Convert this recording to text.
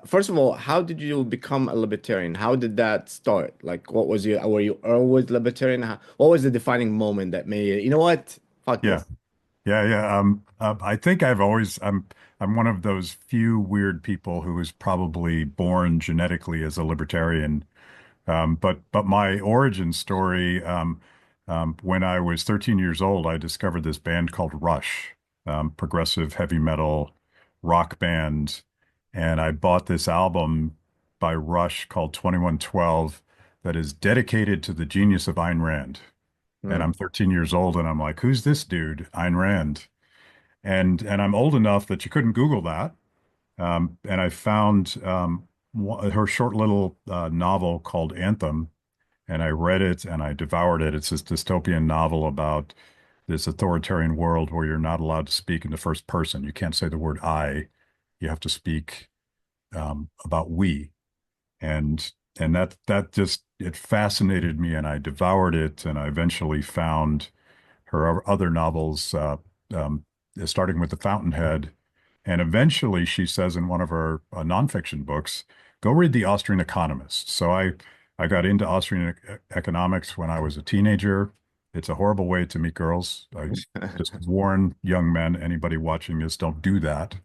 First of all, how did you become a libertarian? How did that start? Like, what was your, were you always libertarian? What was the defining moment that made you, you know what? Fuck Yeah, this. yeah. I think I'm one of those few weird people who was probably born genetically as a libertarian. But my origin story, when I was 13 years old, I discovered this band called Rush, progressive heavy metal rock band, and I bought this album by Rush called 2112 that is dedicated to the genius of Ayn Rand. And Hmm. I'm 13 years old, and I'm like, who's this dude, Ayn Rand? And I'm old enough that you couldn't Google that. And I found her short little novel called Anthem, and I read it and I devoured it. It's this dystopian novel about this authoritarian world where you're not allowed to speak in the first person. You can't say the word I. You have to speak about we. And that just it fascinated me, and I devoured it. And I eventually found her other novels, um, starting with The Fountainhead. And eventually, she says in one of her nonfiction books, go read The Austrian Economist. I got into Austrian economics when I was a teenager. It's a horrible way to meet girls. I just warn young men, anybody watching this, don't do that.